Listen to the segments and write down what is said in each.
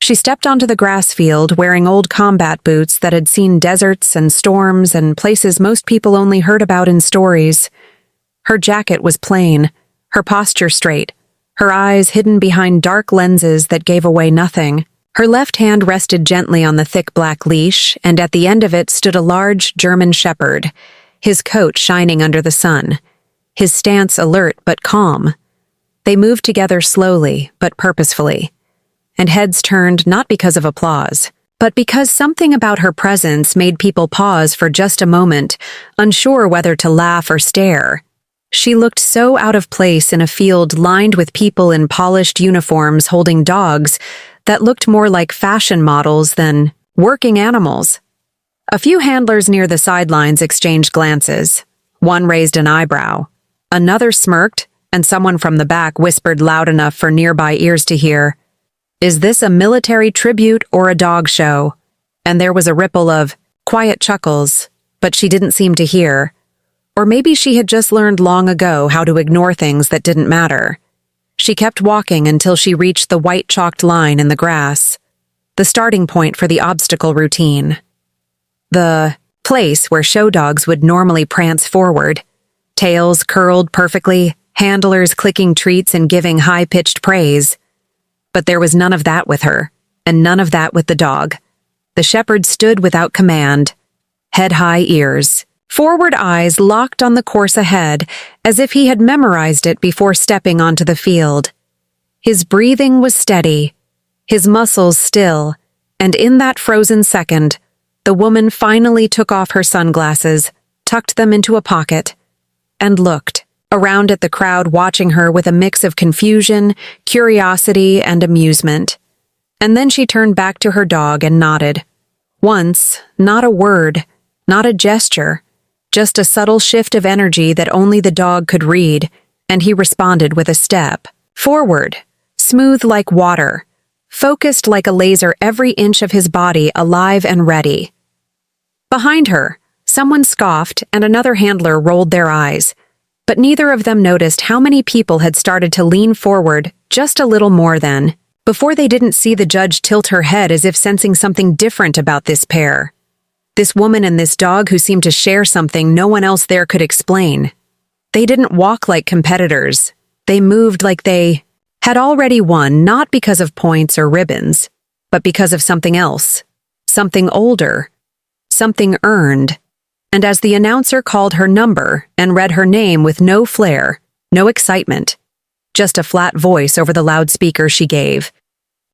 She stepped onto the grass field wearing old combat boots that had seen deserts and storms and places most people only heard about in stories. Her jacket was plain, her posture straight, her eyes hidden behind dark lenses that gave away nothing. Her left hand rested gently on the thick black leash, and at the end of it stood a large German shepherd, his coat shining under the sun, his stance alert but calm. They moved together slowly but purposefully, and heads turned not because of applause, but because something about her presence made people pause for just a moment, unsure whether to laugh or stare. She looked so out of place in a field lined with people in polished uniforms holding dogs that looked more like fashion models than working animals. A few handlers near the sidelines exchanged glances. One raised an eyebrow. Another smirked, and someone from the back whispered loud enough for nearby ears to hear, "Is this a military tribute or a dog show?" And there was a ripple of quiet chuckles, but she didn't seem to hear. Or maybe she had just learned long ago how to ignore things that didn't matter. She kept walking until she reached the white chalked line in the grass, the starting point for the obstacle routine. The place where show dogs would normally prance forward, tails curled perfectly, handlers clicking treats and giving high-pitched praise. But there was none of that with her, and none of that with the dog. The shepherd stood without command, head-high ears, forward eyes locked on the course ahead, as if he had memorized it before stepping onto the field. His breathing was steady, his muscles still, and in that frozen second, the woman finally took off her sunglasses, tucked them into a pocket, and looked around at the crowd watching her with a mix of confusion, curiosity, and amusement. And then she turned back to her dog and nodded. Once, not a word, not a gesture, just a subtle shift of energy that only the dog could read, and he responded with a step. Forward, smooth like water, focused like a laser, every inch of his body alive and ready. Behind her, someone scoffed and another handler rolled their eyes, but neither of them noticed how many people had started to lean forward just a little more than, before they didn't see the judge tilt her head as if sensing something different about this pair. This woman and this dog who seemed to share something no one else there could explain. They didn't walk like competitors. They moved like they had already won, not because of points or ribbons, but because of something else, something older, something earned. And as the announcer called her number and read her name with no flair, no excitement, just a flat voice over the loudspeaker she gave,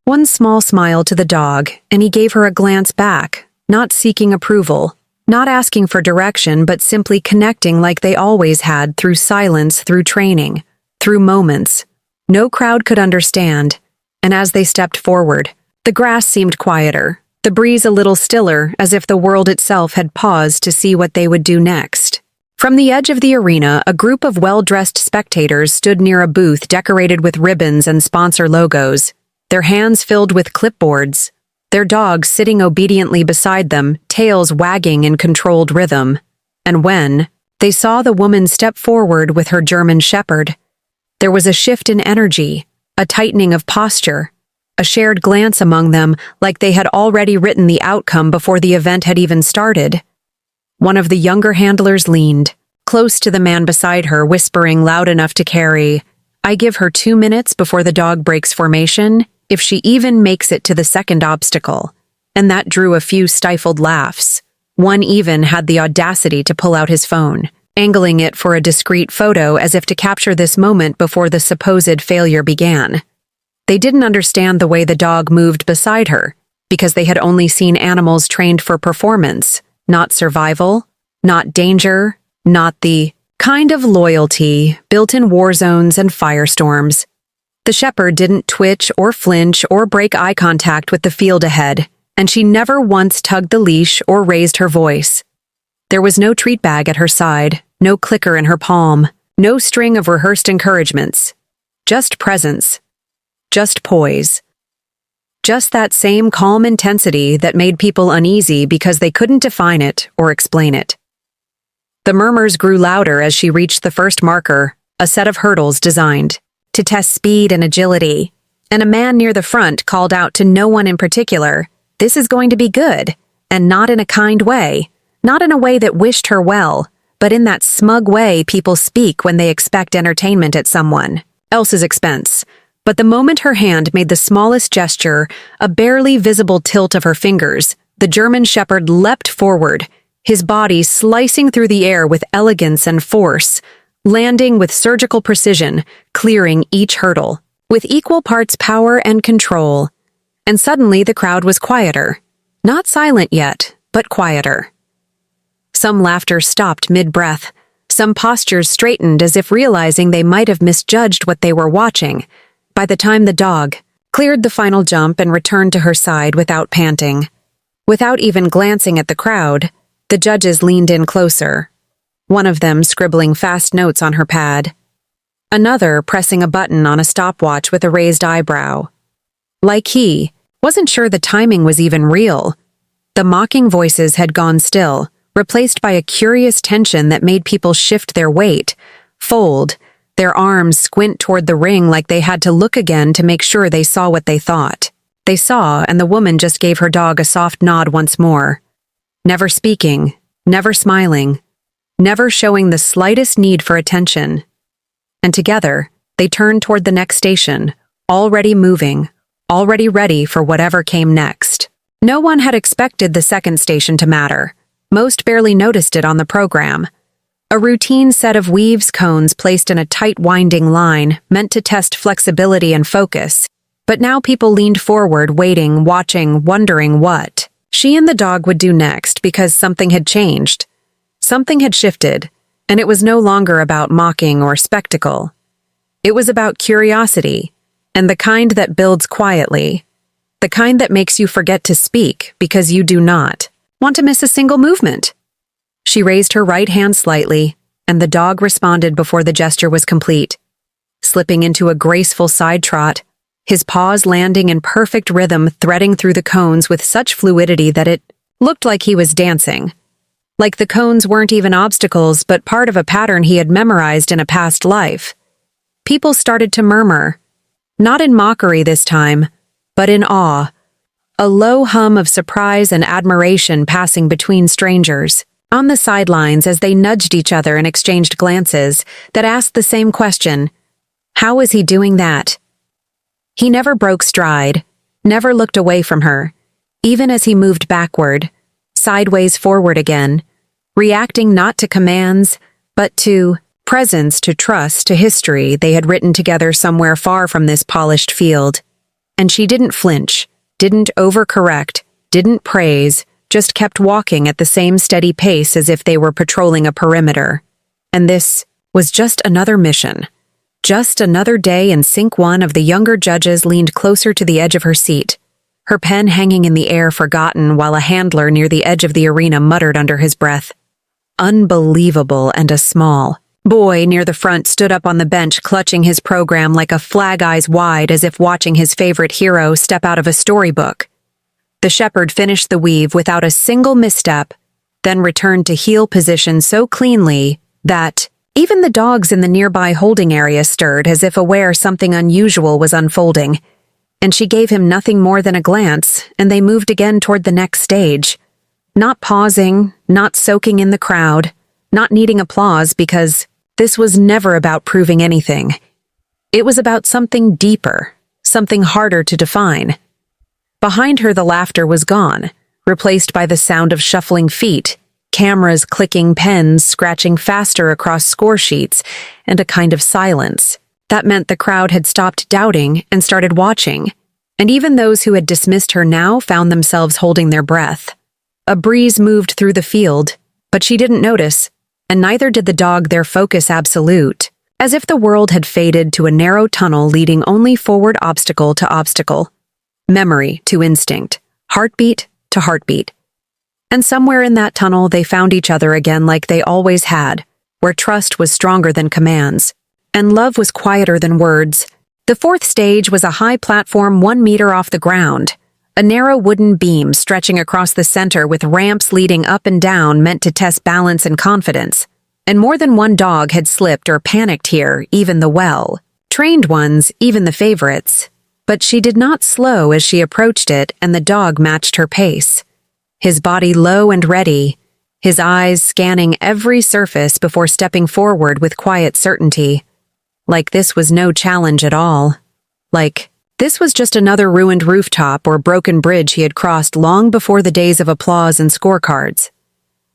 one small smile to the dog, and he gave her a glance back, not seeking approval, not asking for direction, but simply connecting like they always had, through silence, through training, through moments. No crowd could understand, and as they stepped forward, the grass seemed quieter, the breeze a little stiller, as if the world itself had paused to see what they would do next. From the edge of the arena, a group of well-dressed spectators stood near a booth decorated with ribbons and sponsor logos, their hands filled with clipboards, their dogs sitting obediently beside them, tails wagging in controlled rhythm. And when they saw the woman step forward with her German shepherd, there was a shift in energy, a tightening of posture, a shared glance among them like they had already written the outcome before the event had even started. One of the younger handlers leaned, close to the man beside her, whispering loud enough to carry, "I give her 2 minutes before the dog breaks formation, if she even makes it to the second obstacle." And that drew a few stifled laughs. One even had the audacity to pull out his phone, angling it for a discreet photo as if to capture this moment before the supposed failure began. They didn't understand the way the dog moved beside her, because they had only seen animals trained for performance, not survival, not danger, not the kind of loyalty built in war zones and firestorms. The shepherd didn't twitch or flinch or break eye contact with the field ahead, and she never once tugged the leash or raised her voice. There was no treat bag at her side, no clicker in her palm, no string of rehearsed encouragements. Just presence. Just poise. Just that same calm intensity that made people uneasy because they couldn't define it or explain it. The murmurs grew louder as she reached the first marker, a set of hurdles designed to test speed and agility. and a man near the front called out to no one in particular, "This is going to be good," and not in a kind way, not in a way that wished her well, but in that smug way people speak when they expect entertainment at someone else's expense. But the moment her hand made the smallest gesture, a barely visible tilt of her fingers, the German shepherd leapt forward, his body slicing through the air with elegance and force, landing with surgical precision, clearing each hurdle, with equal parts power and control. And suddenly the crowd was quieter. Not silent yet, but quieter. Some laughter stopped mid-breath. Some postures straightened as if realizing they might have misjudged what they were watching. By the time the dog cleared the final jump and returned to her side without panting, without even glancing at the crowd, the judges leaned in closer, one of them scribbling fast notes on her pad, another pressing a button on a stopwatch with a raised eyebrow. Like he wasn't sure the timing was even real. The mocking voices had gone still, replaced by a curious tension that made people shift their weight, fold, their arms squint toward the ring like they had to look again to make sure they saw what they thought. They saw, and the woman just gave her dog a soft nod once more. Never speaking, never smiling, never showing the slightest need for attention. And together, they turned toward the next station, already moving, already ready for whatever came next. No one had expected the second station to matter. Most barely noticed it on the program. A routine set of weaves cones placed in a tight winding line meant to test flexibility and focus. But now people leaned forward, waiting, watching, wondering what she and the dog would do next because something had changed. Something had shifted, and it was no longer about mocking or spectacle. It was about curiosity, and the kind that builds quietly, the kind that makes you forget to speak because you do not want to miss a single movement. She raised her right hand slightly, and the dog responded before the gesture was complete, slipping into a graceful side trot, his paws landing in perfect rhythm, threading through the cones with such fluidity that it looked like he was dancing. Like the cones weren't even obstacles, but part of a pattern he had memorized in a past life. People started to murmur, not in mockery this time, but in awe, a low hum of surprise and admiration passing between strangers, on the sidelines as they nudged each other and exchanged glances that asked the same question, how was he doing that? He never broke stride, never looked away from her, even as he moved backward, sideways forward again, reacting not to commands, but to presence, to trust, to history they had written together somewhere far from this polished field. And she didn't flinch, didn't overcorrect, didn't praise, just kept walking at the same steady pace as if they were patrolling a perimeter. And this was just another mission. Just another day in Sync 1 of the younger judges leaned closer to the edge of her seat, her pen hanging in the air forgotten while a handler near the edge of the arena muttered under his breath, "Unbelievable," and a small boy near the front stood up on the bench clutching his program like a flag eyes wide as if watching his favorite hero step out of a storybook. The shepherd finished the weave without a single misstep, then returned to heel position so cleanly that even the dogs in the nearby holding area stirred as if aware something unusual was unfolding, and she gave him nothing more than a glance, and they moved again toward the next stage, not pausing, not soaking in the crowd, not needing applause because this was never about proving anything. It was about something deeper, something harder to define. Behind her the laughter was gone, replaced by the sound of shuffling feet, cameras clicking, pens scratching faster across score sheets, and a kind of silence. That meant the crowd had stopped doubting and started watching, and even those who had dismissed her now found themselves holding their breath. A breeze moved through the field, but she didn't notice, and neither did the dog, their focus absolute, as if the world had faded to a narrow tunnel leading only forward obstacle to obstacle, memory to instinct, heartbeat to heartbeat. And somewhere in that tunnel they found each other again like they always had, where trust was stronger than commands, and love was quieter than words. The fourth stage was a high platform 1 meter off the ground, a narrow wooden beam stretching across the center with ramps leading up and down meant to test balance and confidence. And more than one dog had slipped or panicked here, even the well-trained ones, even the favorites. But she did not slow as she approached it, and the dog matched her pace. His body low and ready, his eyes scanning every surface before stepping forward with quiet certainty. Like this was no challenge at all. Like this was just another ruined rooftop or broken bridge he had crossed long before the days of applause and scorecards.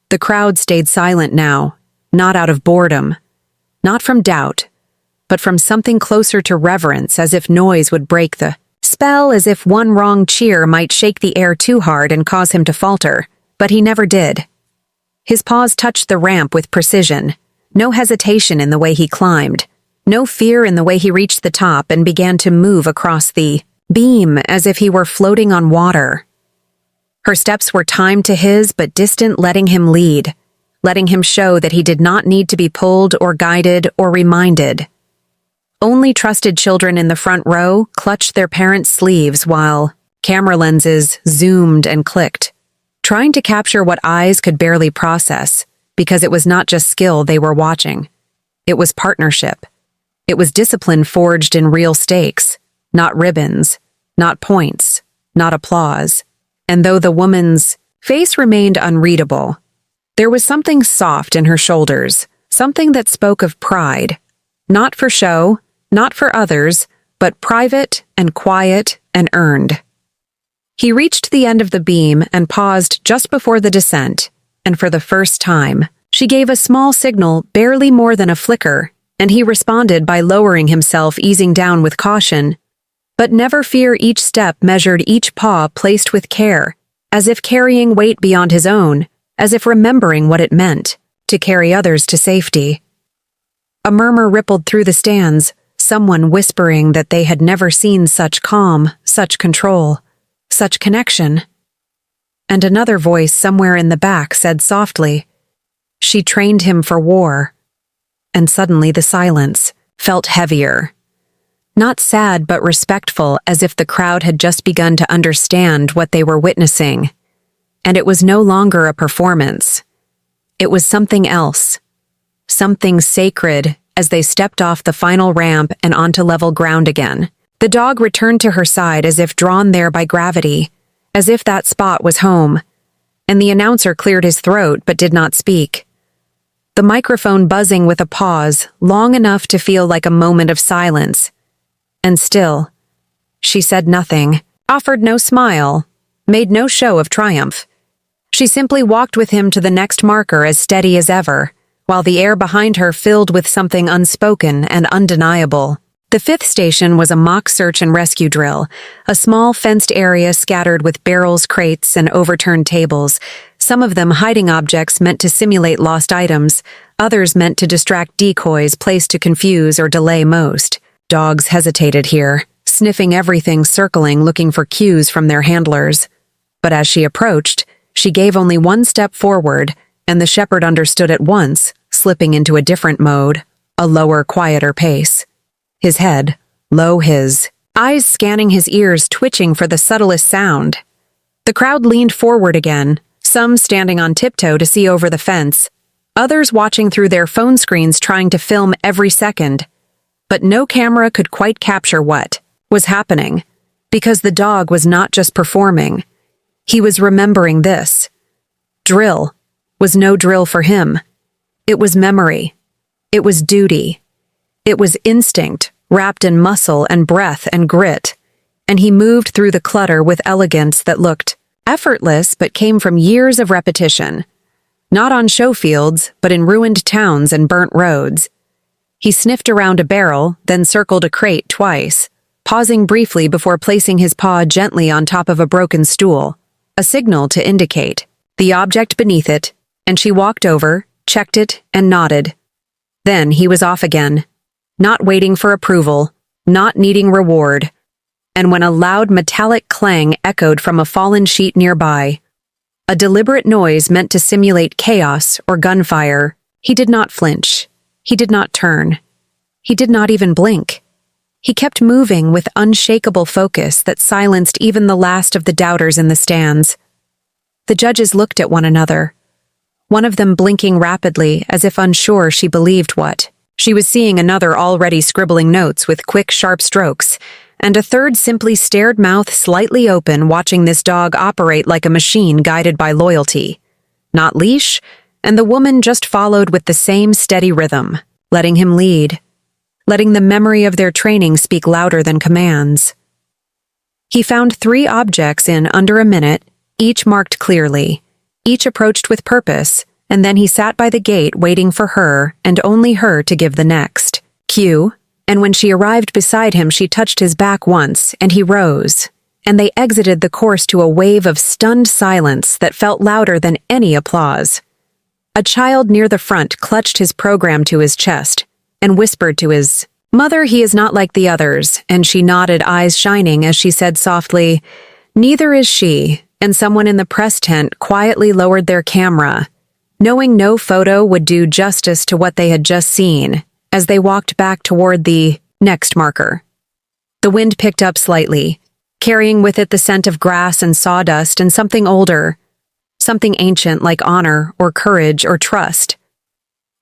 The crowd stayed silent now, not out of boredom, not from doubt, but from something closer to reverence, as if noise would break the spell, as if one wrong cheer might shake the air too hard and cause him to falter, but he never did. His paws touched the ramp with precision, no hesitation in the way he climbed, no fear in the way he reached the top and began to move across the beam as if he were floating on water. Her steps were timed to his, but distant, letting him lead, letting him show that he did not need to be pulled or guided or reminded. Only trusted children in the front row clutched their parents' sleeves while camera lenses zoomed and clicked, trying to capture what eyes could barely process, because it was not just skill they were watching. It was partnership. It was discipline forged in real stakes, not ribbons, not points, not applause. And though the woman's face remained unreadable, there was something soft in her shoulders, something that spoke of pride, not for show, not for others, but private and quiet and earned. He reached the end of the beam and paused just before the descent, and for the first time, she gave a small signal, barely more than a flicker, and he responded by lowering himself, easing down with caution. But never fear, each step measured, each paw placed with care, as if carrying weight beyond his own, as if remembering what it meant to carry others to safety. A murmur rippled through the stands, someone whispering that they had never seen such calm, such control, such connection. And another voice somewhere in the back said softly, "She trained him for war." And suddenly the silence felt heavier. Not sad, but respectful, as if the crowd had just begun to understand what they were witnessing. And it was no longer a performance. It was something else. Something sacred as they stepped off the final ramp and onto level ground again. The dog returned to her side as if drawn there by gravity, as if that spot was home. And the announcer cleared his throat but did not speak. The microphone buzzing with a pause, long enough to feel like a moment of silence. And still, she said nothing, offered no smile, made no show of triumph. She simply walked with him to the next marker as steady as ever, while the air behind her filled with something unspoken and undeniable. The fifth station was a mock search and rescue drill, a small fenced area scattered with barrels, crates, and overturned tables, some of them hiding objects meant to simulate lost items, others meant to distract decoys placed to confuse or delay most. Dogs hesitated here, sniffing everything, circling, looking for cues from their handlers. But as she approached, she gave only one step forward, and the shepherd understood at once, slipping into a different mode, a lower, quieter pace. His head, low, his eyes scanning his ears, twitching for the subtlest sound. The crowd leaned forward again, some standing on tiptoe to see over the fence, others watching through their phone screens trying to film every second. But no camera could quite capture what was happening, because the dog was not just performing. He was remembering this. Drill was no drill for him. It was memory. It was duty. It was instinct, wrapped in muscle and breath and grit. And he moved through the clutter with elegance that looked effortless but came from years of repetition. Not on show fields, but in ruined towns and burnt roads. He sniffed around a barrel, then circled a crate twice, pausing briefly before placing his paw gently on top of a broken stool, a signal to indicate the object beneath it, and she walked over, checked it, and nodded. Then he was off again, not waiting for approval, not needing reward. And when a loud metallic clang echoed from a fallen sheet nearby, a deliberate noise meant to simulate chaos or gunfire, he did not flinch. He did not turn. He did not even blink. He kept moving with unshakable focus that silenced even the last of the doubters in the stands. The judges looked at one another, one of them blinking rapidly as if unsure she believed what she was seeing, another already scribbling notes with quick, sharp strokes, and a third simply stared, mouth slightly open, watching this dog operate like a machine guided by loyalty. Not leash, and the woman just followed with the same steady rhythm, letting him lead, letting the memory of their training speak louder than commands. He found 3 objects in under a minute, each marked clearly, each approached with purpose, and then he sat by the gate waiting for her and only her to give the next cue, and when she arrived beside him she touched his back once, and he rose, and they exited the course to a wave of stunned silence that felt louder than any applause. A child near the front clutched his program to his chest and whispered to his mother, "He is not like the others," and she nodded, eyes shining, as she said softly, "Neither is she," and someone in the press tent quietly lowered their camera, knowing no photo would do justice to what they had just seen, as they walked back toward the next marker. The wind picked up slightly, carrying with it the scent of grass and sawdust and something older, something ancient like honor or courage or trust.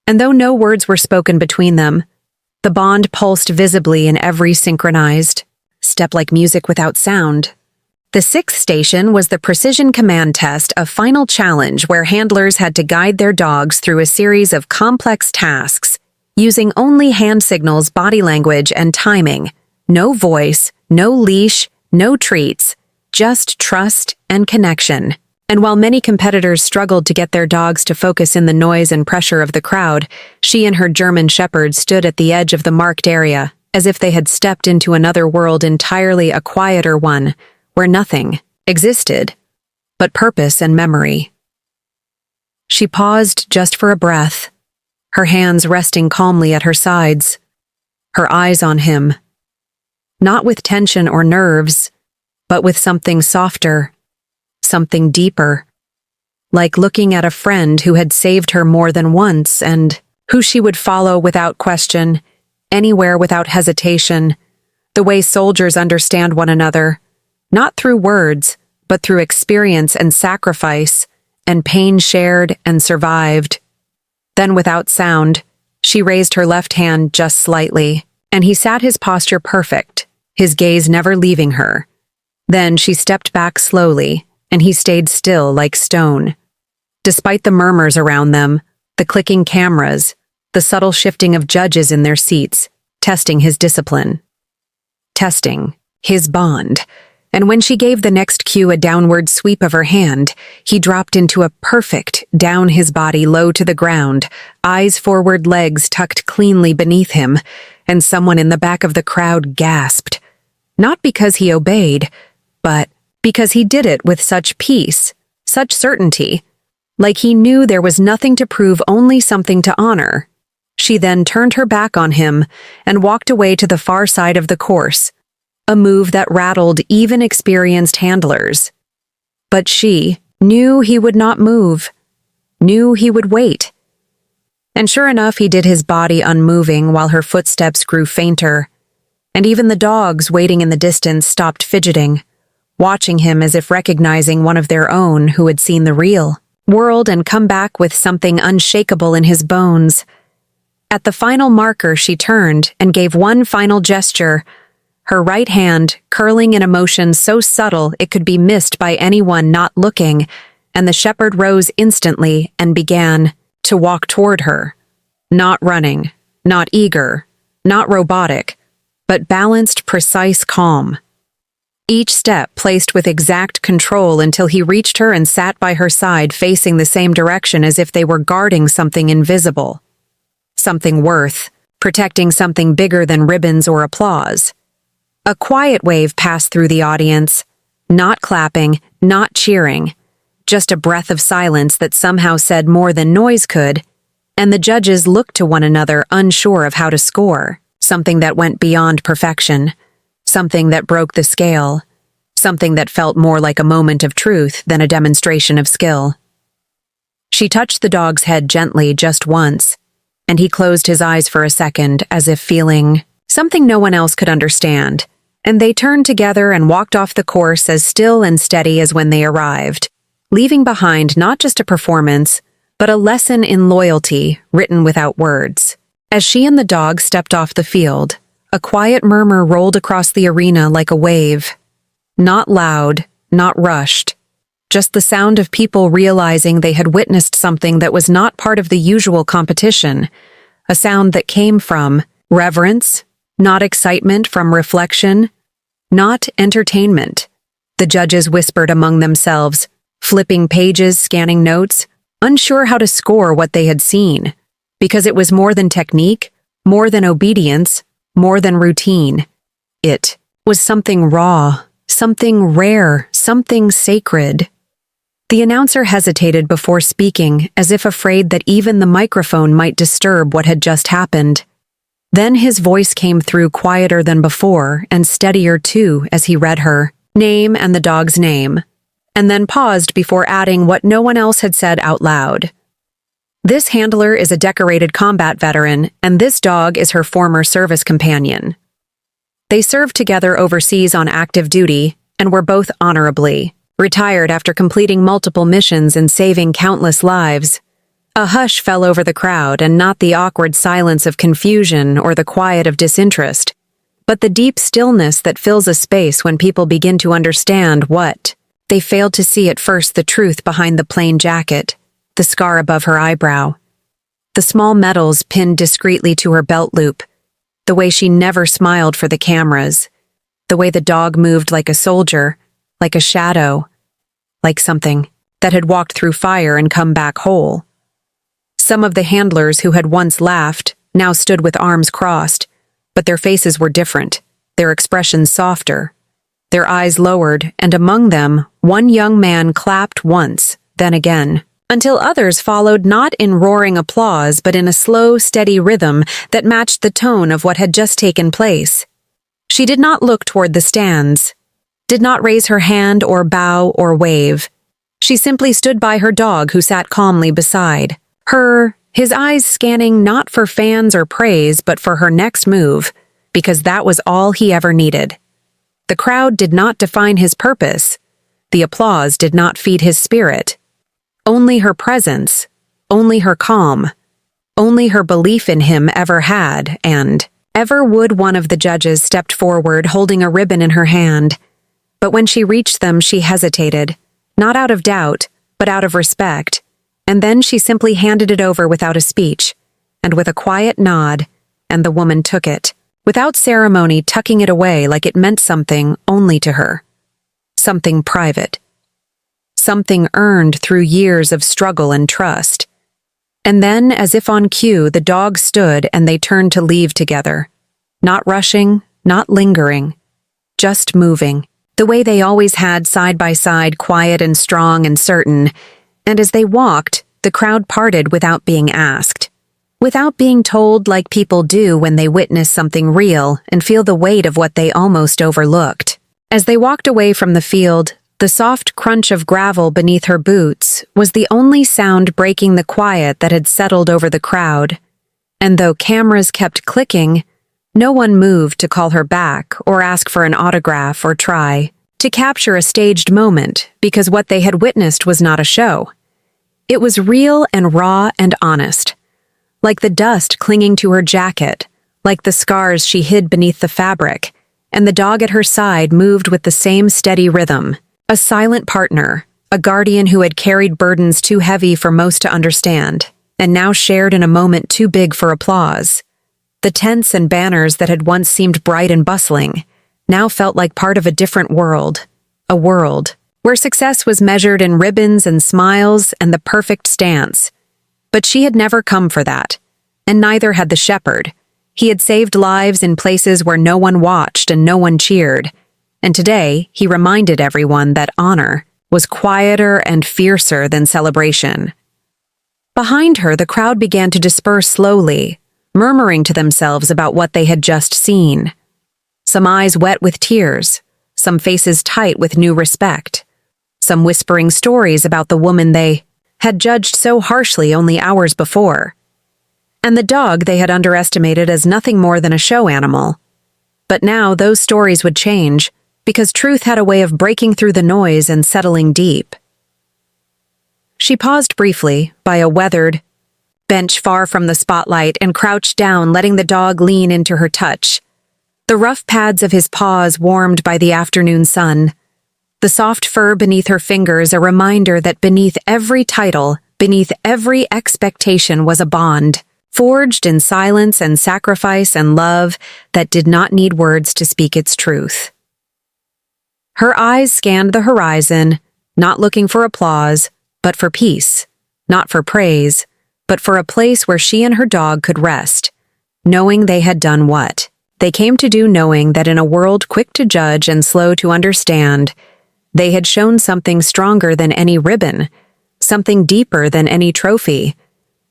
And though no words were spoken between them, the bond pulsed visibly in every synchronized step like music without sound. The 6th station was the precision command test, a final challenge where handlers had to guide their dogs through a series of complex tasks, using only hand signals, body language, and timing. No voice, no leash, no treats, just trust and connection. And while many competitors struggled to get their dogs to focus in the noise and pressure of the crowd, she and her German Shepherd stood at the edge of the marked area, as if they had stepped into another world, entirely a quieter one, where nothing existed but purpose and memory. She paused just for a breath, her hands resting calmly at her sides, her eyes on him, not with tension or nerves, but with something softer, something deeper, like looking at a friend who had saved her more than once and who she would follow without question, anywhere without hesitation, the way soldiers understand one another, not through words, but through experience and sacrifice, and pain shared and survived. Then, without sound, she raised her left hand just slightly, and he sat, his posture perfect, his gaze never leaving her. Then she stepped back slowly, and he stayed still like stone. Despite the murmurs around them, the clicking cameras, the subtle shifting of judges in their seats, testing his discipline, testing his bond. And when she gave the next cue, a downward sweep of her hand, he dropped into a perfect down, his body low to the ground, eyes forward, legs tucked cleanly beneath him, and someone in the back of the crowd gasped. Not because he obeyed, but because he did it with such peace, such certainty, like he knew there was nothing to prove, only something to honor. She then turned her back on him and walked away to the far side of the course, a move that rattled even experienced handlers. But she knew he would not move, knew he would wait. And sure enough, he did, his body unmoving while her footsteps grew fainter, and even the dogs waiting in the distance stopped fidgeting, watching him as if recognizing one of their own who had seen the real world and come back with something unshakable in his bones. At the final marker, she turned and gave one final gesture, her right hand curling in a motion so subtle it could be missed by anyone not looking, and the shepherd rose instantly and began to walk toward her. Not running, not eager, not robotic, but balanced, precise calm. Each step placed with exact control until he reached her and sat by her side, facing the same direction as if they were guarding something invisible, something worth protecting, something bigger than ribbons or applause. A quiet wave passed through the audience, not clapping, not cheering, just a breath of silence that somehow said more than noise could, and the judges looked to one another, unsure of how to score, something that went beyond perfection, something that broke the scale, something that felt more like a moment of truth than a demonstration of skill. She touched the dog's head gently just once, and he closed his eyes for a second as if feeling something no one else could understand, and they turned together and walked off the course as still and steady as when they arrived, leaving behind not just a performance, but a lesson in loyalty written without words. As she and the dog stepped off the field, a quiet murmur rolled across the arena like a wave. Not loud, not rushed. Just the sound of people realizing they had witnessed something that was not part of the usual competition. A sound that came from reverence, not excitement, from reflection, not entertainment. The judges whispered among themselves, flipping pages, scanning notes, unsure how to score what they had seen, because it was more than technique, more than obedience, more than routine. It was something raw, something rare, something sacred. The announcer hesitated before speaking, as if afraid that even the microphone might disturb what had just happened. Then his voice came through quieter than before, and steadier too, as he read her name and the dog's name, and then paused before adding what no one else had said out loud. This handler is a decorated combat veteran, and this dog is her former service companion. They served together overseas on active duty, and were both honorably retired after completing multiple missions and saving countless lives. A hush fell over the crowd, and not the awkward silence of confusion or the quiet of disinterest, but the deep stillness that fills a space when people begin to understand what they failed to see at first: the truth behind the plain jacket, the scar above her eyebrow, the small medals pinned discreetly to her belt loop, the way she never smiled for the cameras, the way the dog moved like a soldier, like a shadow, like something that had walked through fire and come back whole. Some of the handlers who had once laughed now stood with arms crossed, but their faces were different, their expressions softer, their eyes lowered, and among them, one young man clapped once, then again, until others followed, not in roaring applause but in a slow, steady rhythm that matched the tone of what had just taken place. She did not look toward the stands, did not raise her hand or bow or wave. She simply stood by her dog, who sat calmly beside her, his eyes scanning not for fans or praise but for her next move, because that was all he ever needed. The crowd did not define his purpose. The applause did not feed his spirit. Only her presence, only her calm, only her belief in him ever had, and ever would. One of the judges stepped forward, holding a ribbon in her hand. But when she reached them, she hesitated, not out of doubt, but out of respect. And then she simply handed it over without a speech, and with a quiet nod, and the woman took it, without ceremony, tucking it away like it meant something only to her. Something private. Something earned through years of struggle and trust. And then, as if on cue, the dog stood and they turned to leave together. Not rushing, not lingering, just moving, the way they always had, side by side, quiet and strong and certain. And as they walked, the crowd parted without being asked, without being told, like people do when they witness something real and feel the weight of what they almost overlooked. As they walked away from the field, the soft crunch of gravel beneath her boots was the only sound breaking the quiet that had settled over the crowd. And though cameras kept clicking, no one moved to call her back or ask for an autograph or try to capture a staged moment, because what they had witnessed was not a show. It was real and raw and honest, like the dust clinging to her jacket, like the scars she hid beneath the fabric, and the dog at her side moved with the same steady rhythm, a silent partner, a guardian who had carried burdens too heavy for most to understand, and now shared in a moment too big for applause. The tents and banners that had once seemed bright and bustling now felt like part of a different world, a world where success was measured in ribbons and smiles and the perfect stance. But she had never come for that, and neither had the shepherd. He had saved lives in places where no one watched and no one cheered, and today he reminded everyone that honor was quieter and fiercer than celebration. Behind her, the crowd began to disperse slowly, murmuring to themselves about what they had just seen. Some eyes wet with tears, some faces tight with new respect, some whispering stories about the woman they had judged so harshly only hours before, and the dog they had underestimated as nothing more than a show animal. But now those stories would change, because truth had a way of breaking through the noise and settling deep. She paused briefly by a weathered bench far from the spotlight and crouched down, letting the dog lean into her touch. the rough pads of his paws warmed by the afternoon sun, the soft fur beneath her fingers a reminder that beneath every title, beneath every expectation was a bond, forged in silence and sacrifice and love that did not need words to speak its truth. Her eyes scanned the horizon, not looking for applause, but for peace, not for praise, but for a place where she and her dog could rest, knowing they had done what they came to do, knowing that in a world quick to judge and slow to understand, they had shown something stronger than any ribbon, something deeper than any trophy,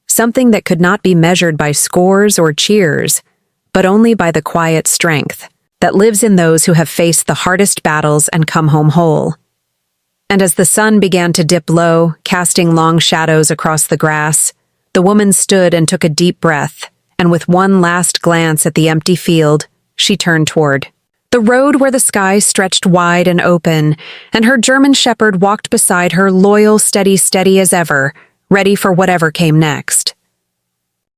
something that could not be measured by scores or cheers, but only by the quiet strength that lives in those who have faced the hardest battles and come home whole. And as the sun began to dip low, casting long shadows across the grass, the woman stood and took a deep breath, and with one last glance at the empty field, she turned toward the road where the sky stretched wide and open, and her German shepherd walked beside her, loyal, steady as ever, ready for whatever came next.